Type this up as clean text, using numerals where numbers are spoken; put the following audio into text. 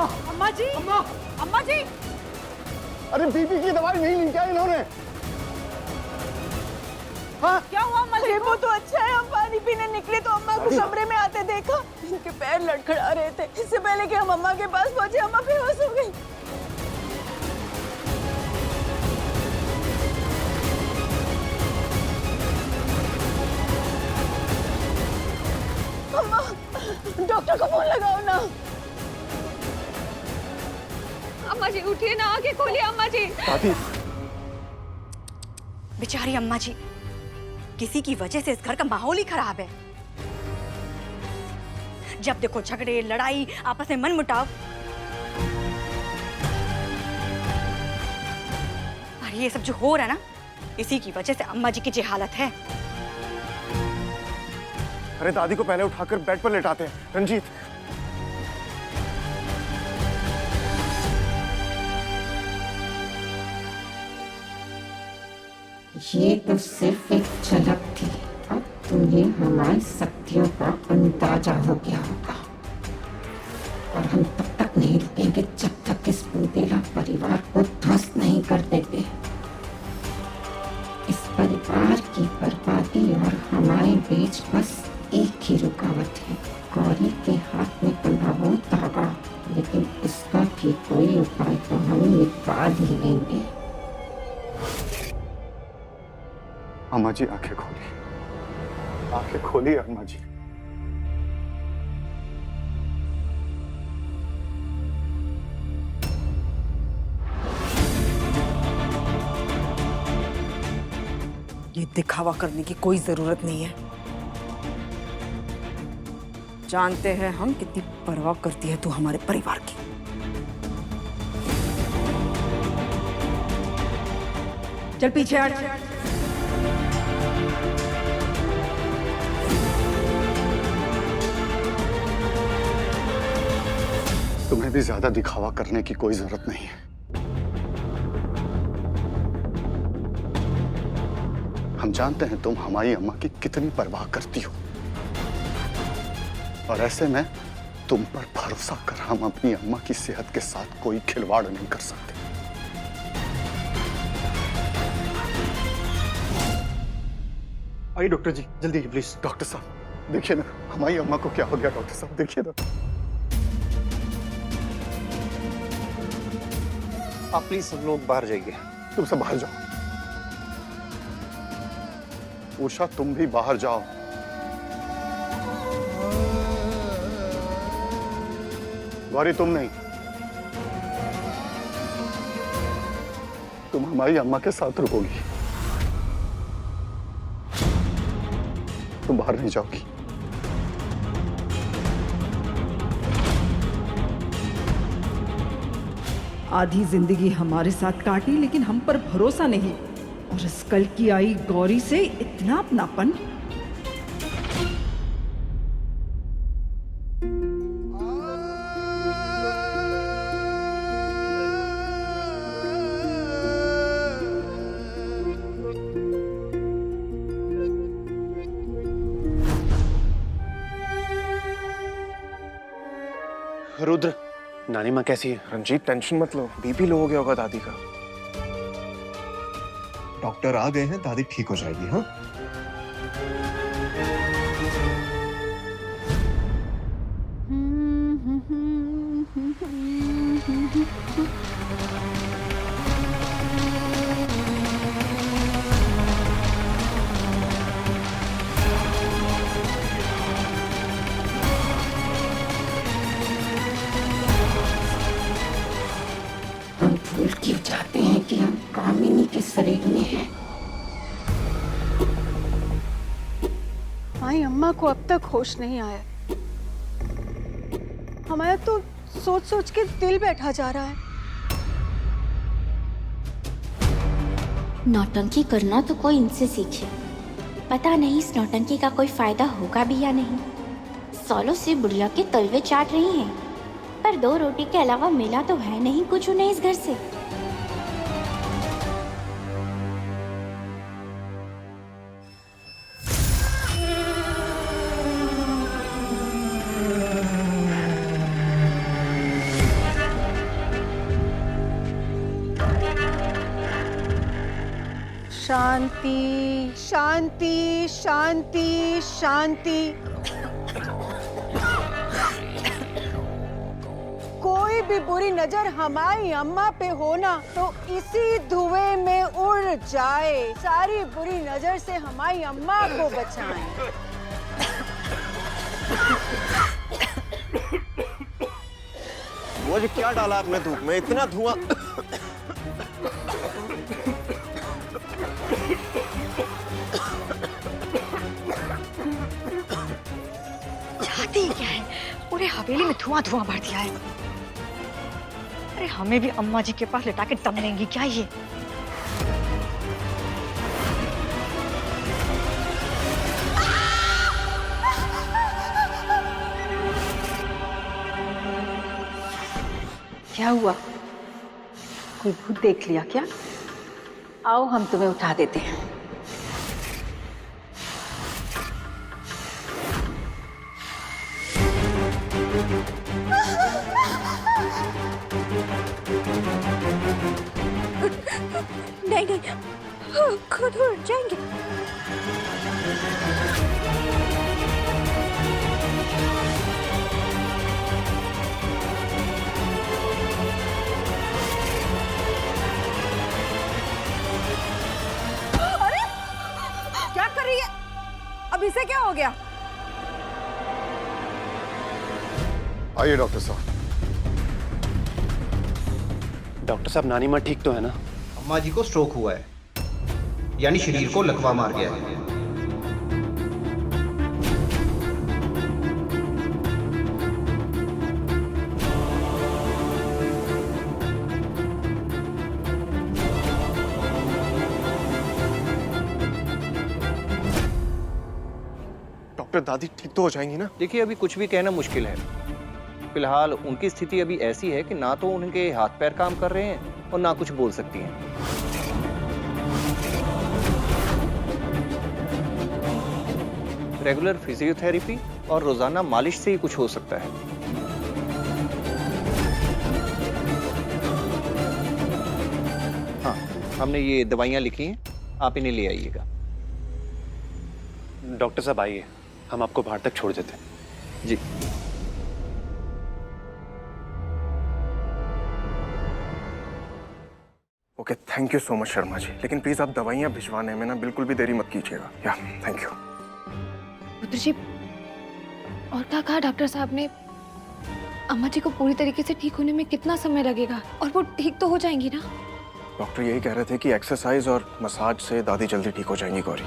अम्मा जी, अम्मा, अम्मा जी। अरे बीपी की दवाई नहीं ली क्या इन्होंने? हाँ क्या हुआ अम्मा जी? वो तो अच्छा है, हम पानी पीने निकले तो अम्मा को कमरे में आते देखा, इनके पैर लड़खड़ा रहे थे। इससे पहले कि हम अम्मा के पास पहुंचे अम्मा बेहोश हो गई। अम्मा, डॉक्टर को फोन लगाओ ना। अम्मा जी उठिए ना, आंखें खोलिए अम्मा जी। दादी, बेचारी अम्मा जी, किसी की वजह से इस घर का माहौल ही खराब है। जब देखो झगड़े, लड़ाई, आपस में मनमुटाव। और ये सब जो हो रहा है ना, इसी की वजह से अम्मा जी की ये हालत है। अरे दादी को पहले उठाकर बेड पर लेटाते हैं। रंजीत, ये तो सिर्फ एक झलक थी, अब तुम्हें हमारी शक्तियों का अंदाजा हो गया होगा। और हम तब तक नहीं रुकेंगे जब तक इस बुंदेला परिवार को ध्वस्त नहीं कर देते। इस परिवार की बर्बादी और हमारे बीच बस एक ही रुकावट है, गौरी के हाथ में बंधा वो धागा, लेकिन इसका भी कोई उपाय तो हम निकाल ही लेंगे। अम्मा जी आंखें खोली, आंखें खोली अम्मा जी। ये दिखावा करने की कोई जरूरत नहीं है। जानते हैं हम कितनी परवाह करती है तू हमारे परिवार की। चल पीछे हट। तुम्हें भी ज्यादा दिखावा करने की कोई जरूरत नहीं है। हम जानते हैं तुम हमारी अम्मा की कितनी परवाह करती हो, और ऐसे में तुम पर भरोसा कर हम अपनी अम्मा की सेहत के साथ कोई खिलवाड़ नहीं कर सकते। आइए डॉक्टर जी, जल्दी प्लीज। डॉक्टर साहब देखिए ना, हमारी अम्मा को क्या हो गया। डॉक्टर साहब देखिए ना। आप प्लीज सब लोग बाहर जाइए। तुम सब बाहर जाओ। उषा तुम भी बाहर जाओ। गौरी तुम नहीं, तुम हमारी अम्मा के साथ रुकोगी, तुम बाहर नहीं जाओगी। आधी जिंदगी हमारे साथ काटी, लेकिन हम पर भरोसा नहीं, और इस कल की आई गौरी से इतना अपनापन। रुद्र, नानी माँ कैसी है? रंजीत टेंशन मत लो, बीपी लो हो गया होगा दादी का। डॉक्टर आ गए हैं, दादी ठीक हो जाएगी। हाँ हम भूल क्यों जाते हैं कि हम कामिनी के शरीर में हैं। माई अम्मा को अब तक होश नहीं आया। हमारा तो सोच सोच के दिल बैठा जा रहा है। नौटंकी करना तो कोई इनसे सीखे। पता नहीं इस नौटंकी का कोई फायदा होगा भी या नहीं। सालों से बुढ़िया के तलवे चाट रही हैं, पर 2 रोटी के अलावा मिला तो है नहीं कुछ उन्हें इस घर से। शांति शांति शांति शांति। कोई भी बुरी नजर हमारी अम्मा पे हो ना तो इसी धुएं में उड़ जाए। सारी बुरी नजर से हमारी अम्मा को बचाएं। वो जी क्या डाला आपने धूप में, इतना धुआं। चाहती क्या है? पूरे हवेली में धुआं धुआं भर दिया है। अरे हमें भी अम्मा जी के पास लिटा के दम देंगी क्या ये? क्या हुआ? कोई भूत देख लिया क्या? आओ हम तुम्हें उठा देते हैं। नहीं नहीं, खुद उठ जाएंगे। क्या कर रही है? अब इसे क्या हो गया? आइए डॉक्टर साहब। डॉक्टर साहब, नानी माँ ठीक तो है ना? अम्मा जी को स्ट्रोक हुआ है, यानी शरीर को लकवा मार गया है। डॉक्टर दादी ठीक तो हो जाएंगी ना? देखिए, अभी कुछ भी कहना मुश्किल है। फिलहाल उनकी स्थिति अभी ऐसी है कि ना तो उनके हाथ पैर काम कर रहे हैं और ना कुछ बोल सकती हैं। रेगुलर फिजियोथेरेपी और रोजाना मालिश से ही कुछ हो सकता है। हाँ, हमने ये दवाइयाँ लिखी हैं, आप इन्हें ले आइएगा। डॉक्टर साहब आइए, हम आपको बाहर तक छोड़ देते हैं। जी। Okay, thank you so much Sharma ji, लेकिन प्लीज आप दवाइयाँ भिजवाने में ना बिल्कुल भी देरी मत कीजिएगा। या थैंक यू। रुद्र जी, और क्या कहा डॉक्टर साहब ने? अम्मा जी को पूरी तरीके से ठीक होने में कितना समय लगेगा? और वो ठीक तो हो जाएंगी ना? डॉक्टर यही कह रहे थे कि एक्सरसाइज और मसाज से दादी जल्दी ठीक हो जाएंगी गौरी।